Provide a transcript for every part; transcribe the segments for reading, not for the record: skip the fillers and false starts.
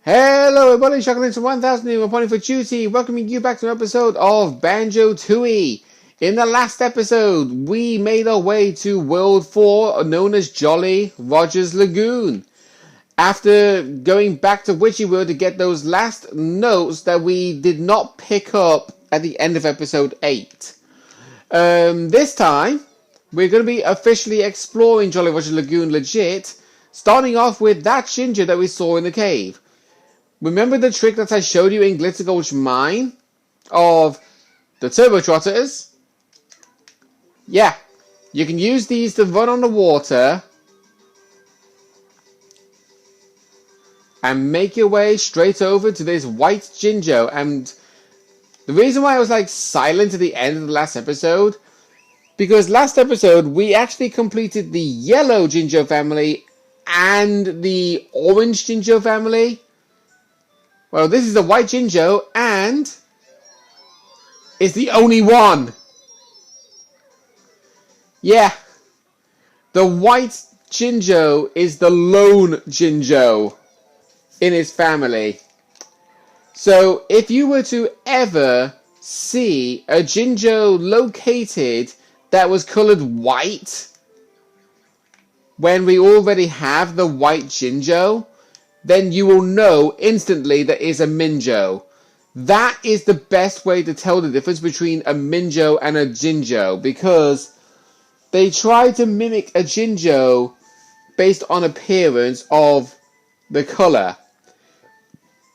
Hello everybody, Shockling to 1000 here, reporting for duty, welcoming you back to an episode of Banjo-Tooie. In the last episode, we made our way to World 4, known as Jolly Roger's Lagoon. After going back to Witchy World to get those last notes that we did not pick up at the end of episode 8. This time, we're going to be officially exploring Jolly Roger's Lagoon legit, starting off with that ginger that we saw in the cave. Remember the trick that I showed you in Glitter Gulch Mine? Of the Turbo Trotters? Yeah. You can use these to run on the water. And make your way straight over to this white Jinjo. And the reason why I was like silent at the end of the last episode. Because last episode we actually completed the yellow Jinjo family. And the orange Jinjo family. Well, this is the white Jinjo, and it's the only one. Yeah, the white Jinjo is the lone Jinjo in his family. So, if you were to ever see a Jinjo located that was colored white, when we already have the white Jinjo, then you will know instantly that is a Minjo. That is the best way to tell the difference between a Minjo and a Jinjo, because they try to mimic a Jinjo based on appearance of the color.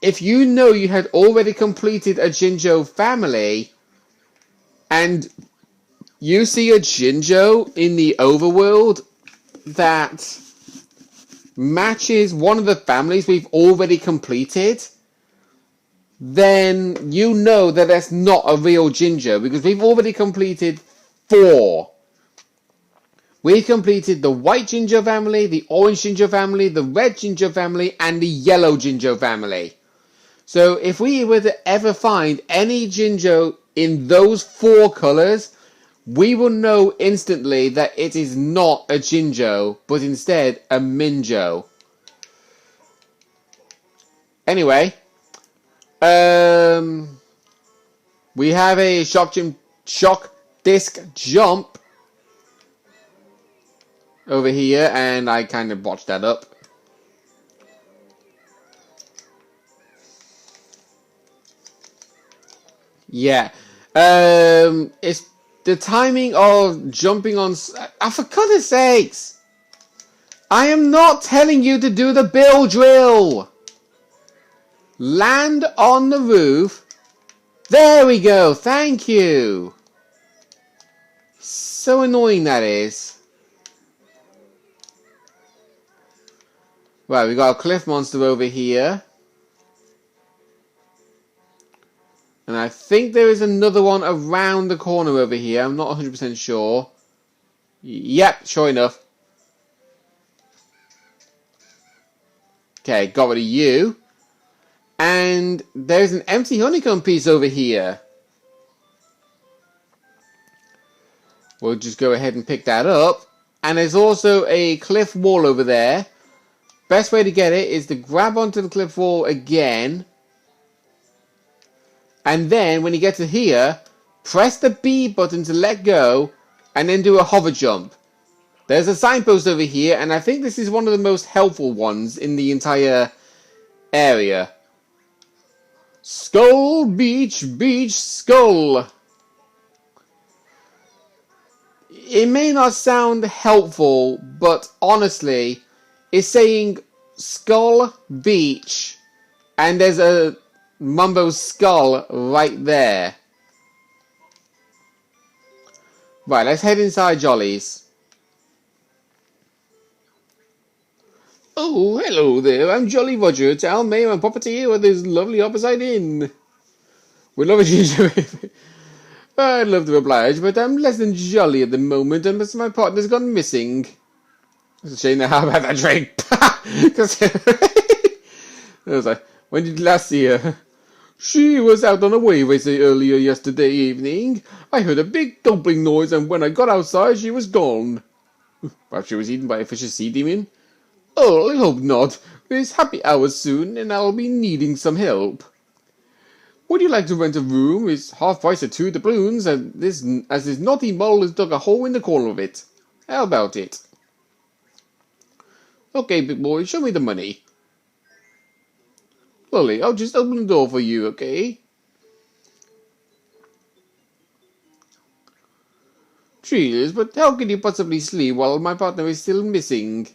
If you know you had already completed a Jinjo family and you see a Jinjo in the overworld that matches one of the families we've already completed, then you know that that's not a real Jinjo, because we've already completed 4. We've completed the white Jinjo family, the orange Jinjo family, the red Jinjo family, and the yellow Jinjo family. So if we were to ever find any Jinjo in those 4 colors, we will know instantly that it is not a Jinjo, but instead a Minjo. Anyway, we have a shock disc jump over here, and I kind of botched that up. Yeah, it's the timing of jumping on... for goodness sakes! I am not telling you to do the bill drill! Land on the roof. There we go, thank you! So annoying that is. Right, we got a cliff monster over here. And I think there is another one around the corner over here. I'm not 100% sure. Yep, sure enough. Okay, got rid of you. And there's an empty honeycomb piece over here. We'll just go ahead and pick that up. And there's also a cliff wall over there. Best way to get it is to grab onto the cliff wall again. And then, when you get to here, press the B button to let go, and then do a hover jump. There's a signpost over here, and I think this is one of the most helpful ones in the entire area. Skull Beach, Beach, Skull. It may not sound helpful, but honestly, it's saying Skull Beach, and there's a Mumbo's skull right there. Right, let's head inside Jolly's. Oh, hello there, I'm Jolly Roger, town mayor and property of this lovely Opposite Inn. We'd love a ginger. I'd love to oblige, but I'm less than jolly at the moment, and my partner's gone missing. It's a shame that I've had that drink. I was like, when did you last see her? She was out on a wave racer earlier yesterday evening. I heard a big dumpling noise, and when I got outside, she was gone. Perhaps she was eaten by a vicious sea demon? Oh, I hope not. It's happy hour soon, and I'll be needing some help. Would you like to rent a room? It's half price at 2 doubloons, and this naughty mole has dug a hole in the corner of it. How about it? Okay, big boy, show me the money. Lolly, I'll just open the door for you, okay? Cheers, but how can you possibly sleep while my partner is still missing?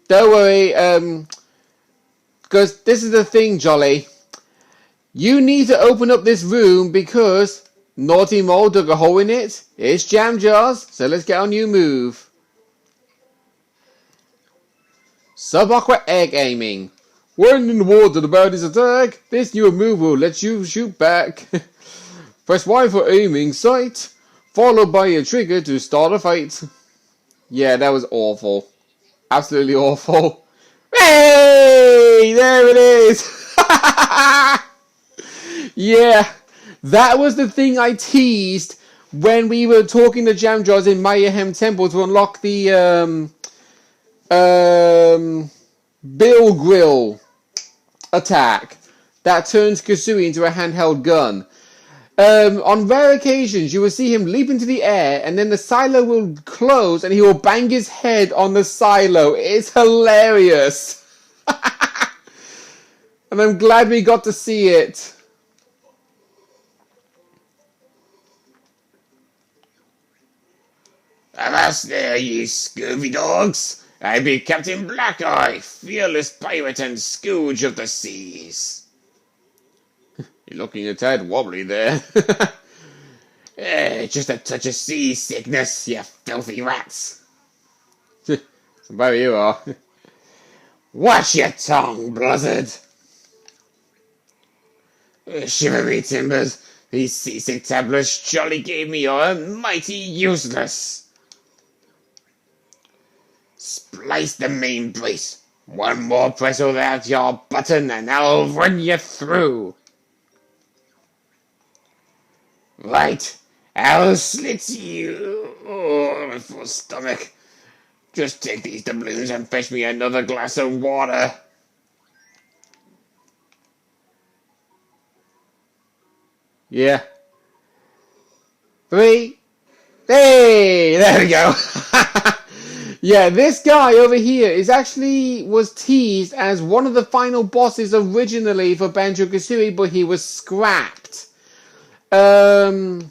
Don't worry, because this is the thing, Jolly. You need to open up this room because Naughty Mole dug a hole in it. It's jam jars, so let's get on your move. Sub-aqua egg aiming. When in the water, the birdies attack. This new move will let you shoot back. Press Y for aiming sight, followed by a trigger to start a fight. Yeah, that was awful. Absolutely awful. Hey! There it is! Yeah, that was the thing I teased when we were talking to Jam Jars in Mayhem Temple to unlock the Bill Grill attack that turns Kasui into a handheld gun. On rare occasions, you will see him leap into the air, and then the silo will close, and he will bang his head on the silo. It's hilarious. And I'm glad we got to see it. Avast there, ye scurvy dogs! I be Captain Black-Eye, fearless pirate and scourge of the seas. You're looking a tad wobbly there. Just a touch of seasickness, you filthy rats. So there you are. Watch your tongue, buzzard. Shivery timbers, these seasick tablets jolly gave me are mighty useless. Splice the main brace. One more press of that your button and I'll run you through. Right, I'll slit you. Oh, my full stomach. Just take these doubloons and fetch me another glass of water. Yeah. 3. Hey, there we go. Yeah, this guy over here was teased as one of the final bosses originally for Banjo-Kazooie, but he was scrapped. And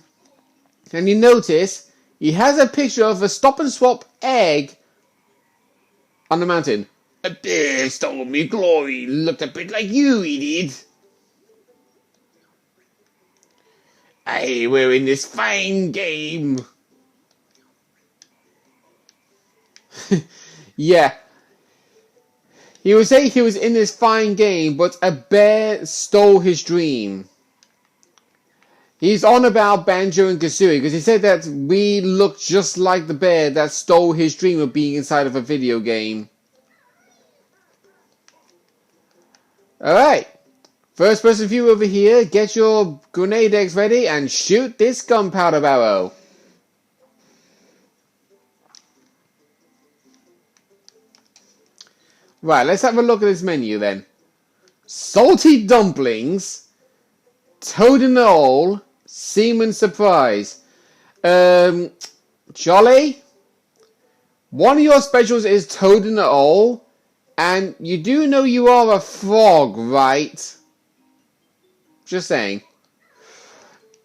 you notice he has a picture of a stop and swap egg on the mountain. A bear stole me glory, looked a bit like you, he did. Aye, we're in this fine game. Yeah. He would say he was in this fine game, but a bear stole his dream. He's on about Banjo and Kazooie because he said that we look just like the bear that stole his dream of being inside of a video game. Alright. First person view over here. Get your grenade eggs ready and shoot this gunpowder barrel. Right, let's have a look at this menu then. Salty dumplings, toad in the hole, seaman surprise. Jolly, one of your specials is toad in the hole, and you do know you are a frog, right? Just saying.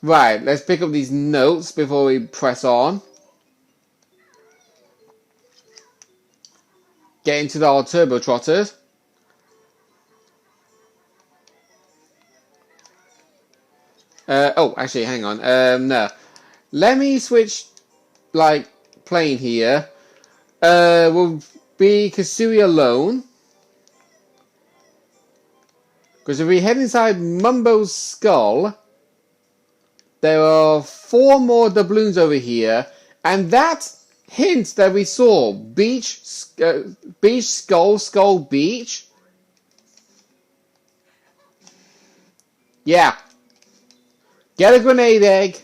Right, let's pick up these notes before we press on. Get into our turbo trotters. Oh, actually, hang on. No. Let me switch, plane here. Will be Kazooie alone. Because if we head inside Mumbo's skull, there are 4 more doubloons over here. And that hint that we saw, beach, skull, beach. Yeah. Get a grenade egg,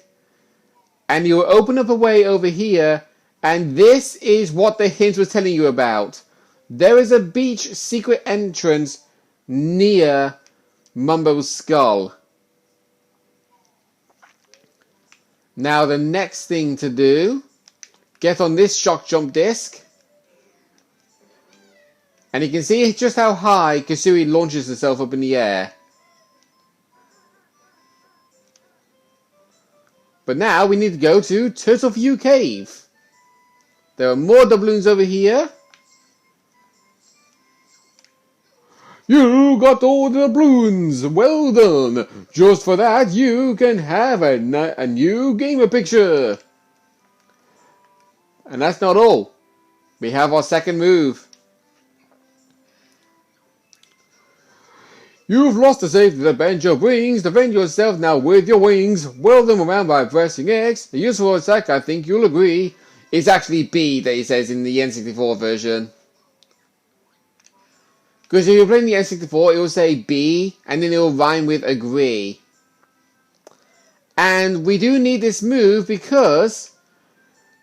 and you will open up a way over here, and this is what the hint was telling you about. There is a beach secret entrance near Mumbo's skull. Now the next thing to do, get on this shock jump disc. And you can see just how high Kasui launches herself up in the air. But now we need to go to Turtle View Cave. There are more doubloons over here. You got all the doubloons. Well done. Just for that, you can have a new gamer picture. And that's not all. We have our second move. You've lost the safety that Banjo brings. Defend yourself now with your wings. Whirl them around by pressing X. A useful attack, I think you'll agree. It's actually B that he says in the N64 version. Because if you're playing the N64, it will say B, and then it will rhyme with agree. And we do need this move because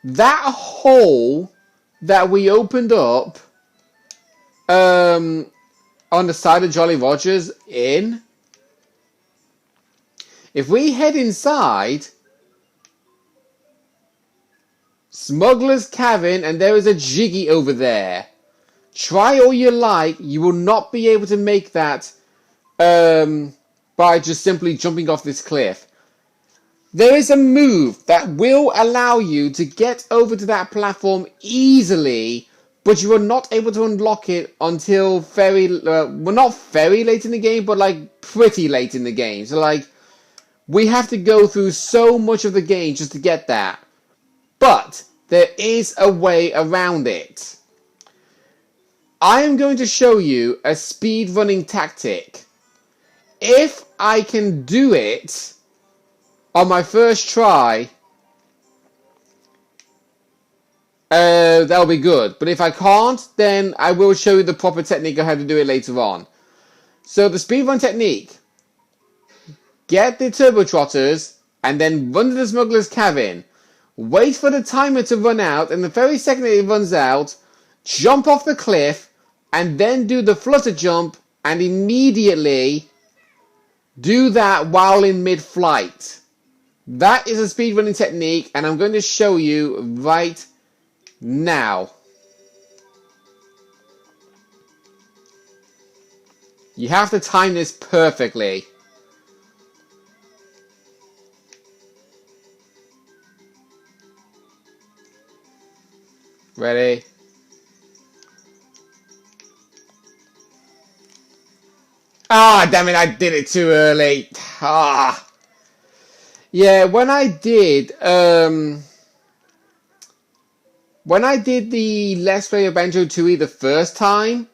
that hole that we opened up on the side of Jolly Roger's Inn, if we head inside Smuggler's Cavern, and there is a Jiggy over there. Try all you like, you will not be able to make that by just simply jumping off this cliff. There is a move that will allow you to get over to that platform easily, but you are not able to unlock it until well, not very late in the game, but like pretty late in the game. So like, we have to go through so much of the game just to get that. But there is a way around it. I am going to show you a speedrunning tactic. If I can do it on my first try, that'll be good. But if I can't, then I will show you the proper technique of how to do it later on. So the speedrun technique. Get the Turbo Trotters and then run to the Smuggler's Cavern. Wait for the timer to run out, and the very second that it runs out, jump off the cliff, and then do the flutter jump, and immediately do that while in mid-flight. That is a speedrunning technique, and I'm going to show you right now. You have to time this perfectly. Ready? Ah, damn it, I did it too early. Ah. Yeah, when I did the Let's Play of Banjo-Tooie the first time,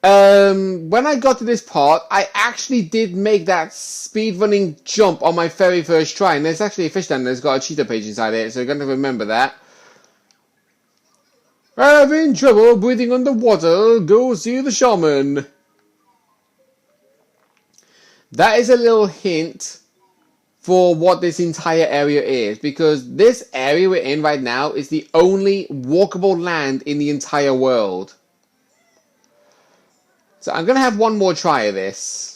when I got to this part, I actually did make that speedrunning jump on my very first try. And there's actually a fish down there that's got a cheetah page inside it, so you're going to remember that. Having trouble breathing underwater, go see the shaman. That is a little hint for what this entire area is, because this area we're in right now is the only walkable land in the entire world. So I'm going to have one more try of this.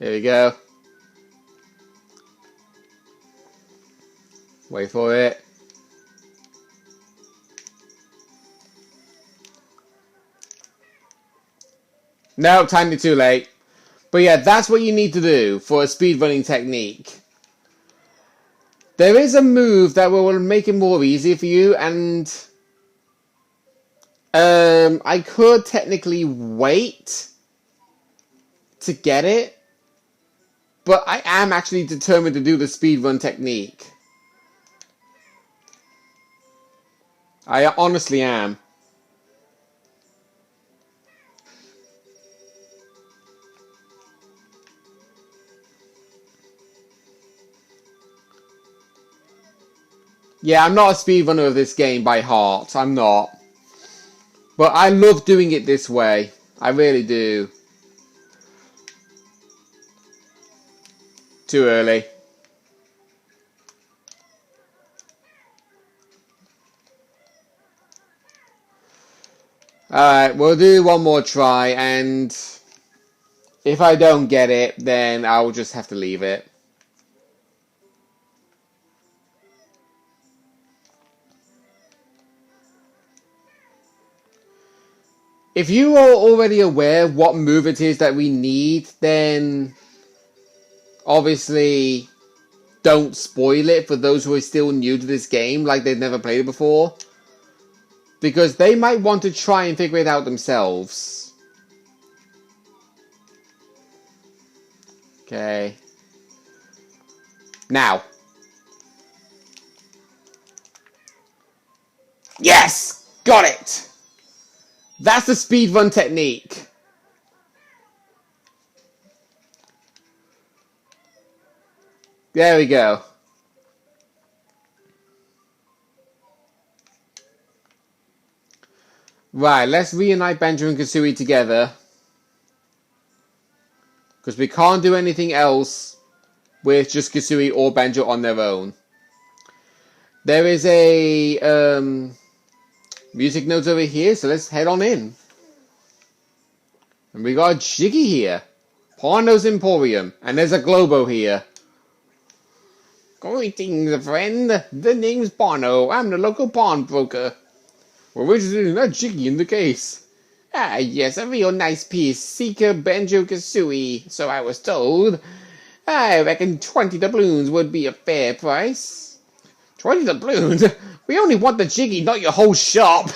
Here we go. Wait for it. No, timed it too late. But yeah, that's what you need to do for a speedrunning technique. There is a move that will make it more easy for you, and I could technically wait to get it, but I am actually determined to do the speedrun technique. I honestly am. Yeah, I'm not a speedrunner of this game by heart. I'm not. But I love doing it this way. I really do. Too early. Alright, we'll do one more try, and if I don't get it, then I'll just have to leave it. If you are already aware what move it is that we need, then obviously don't spoil it for those who are still new to this game, like they've never played it before. Because they might want to try and figure it out themselves. Okay. Now. Yes! Got it! That's the speedrun technique. There we go. Right, let's reunite Banjo and Kazooie together. Because we can't do anything else with just Kazooie or Banjo on their own. There is a music note over here, so let's head on in. And we got a Jiggy here. Porno's Emporium. And there's a Globo here. Greetings, friend. The name's Bono. I'm the local pawnbroker. We're interested in that Jiggy in the case. Ah, yes, a real nice piece. Seeker Banjo-Kazooie, so I was told. I reckon 20 doubloons would be a fair price. 20 doubloons? We only want the Jiggy, not your whole shop.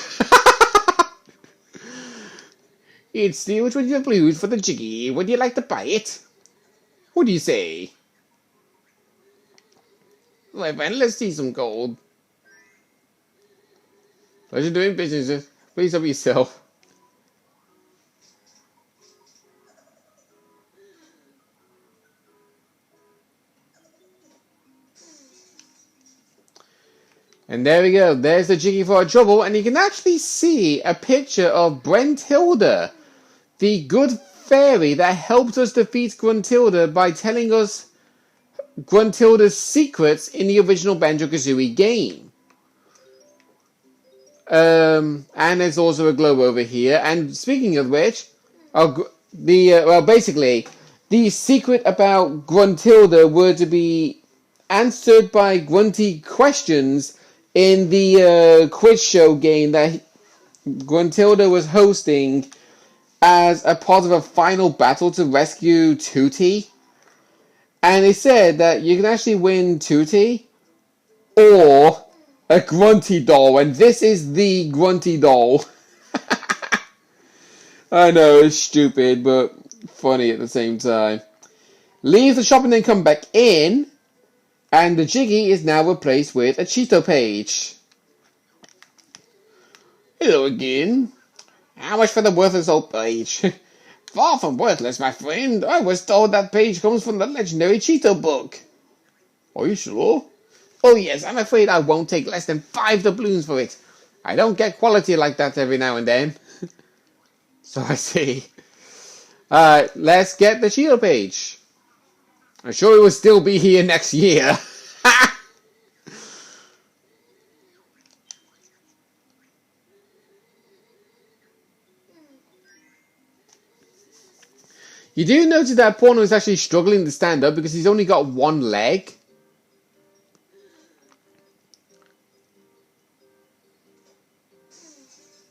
It's still 20 doubloons for the Jiggy. Would you like to buy it? What do you say? My friend, let's see some gold. Pleasure doing business. Please help yourself. And there we go. There's the Jiggy for our trouble. And you can actually see a picture of Gruntilda, the good fairy that helped us defeat Gruntilda by telling us Gruntilda's secrets in the original Banjo-Kazooie game. And there's also a globe over here. And speaking of which, basically, the secret about Gruntilda were to be answered by Grunty questions in the quiz show game that Gruntilda was hosting as a part of a final battle to rescue Tootie. And they said that you can actually win Tootie or a Grunty doll, and this is the Grunty doll. I know, it's stupid, but funny at the same time. Leave the shop and then come back in, and the Jiggy is now replaced with a Cheeto page. Hello again. How much for the worthless old page? Far from worthless, my friend. I was told that page comes from the legendary Cheeto book. Are you sure? Oh yes, I'm afraid I won't take less than 5 doubloons for it. I don't get quality like that every now and then. So I see. Alright, let's get the Cheeto page. I'm sure it will still be here next year. You do notice that Porno is actually struggling to stand up because he's only got one leg.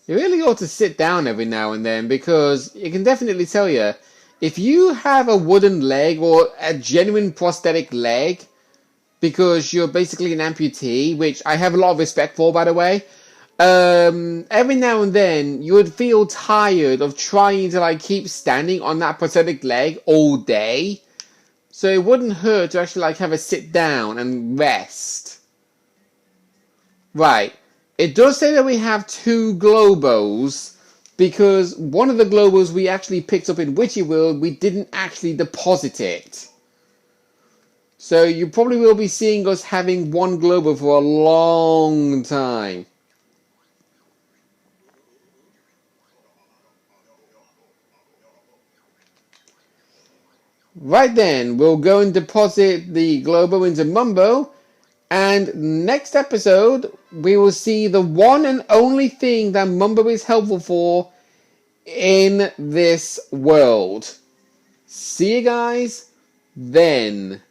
You really ought to sit down every now and then, because it can definitely tell you, if you have a wooden leg or a genuine prosthetic leg, because you're basically an amputee, which I have a lot of respect for, by the way, every now and then you would feel tired of trying to keep standing on that prosthetic leg all day. So it wouldn't hurt to actually have a sit down and rest. Right. It does say that we have 2 Globos, because one of the Globos we actually picked up in Witchy World, we didn't actually deposit it. So you probably will be seeing us having 1 Globo for a long time. Right then, we'll go and deposit the Globo into Mumbo. And next episode, we will see the one and only thing that Mumbo is helpful for in this world. See you guys then.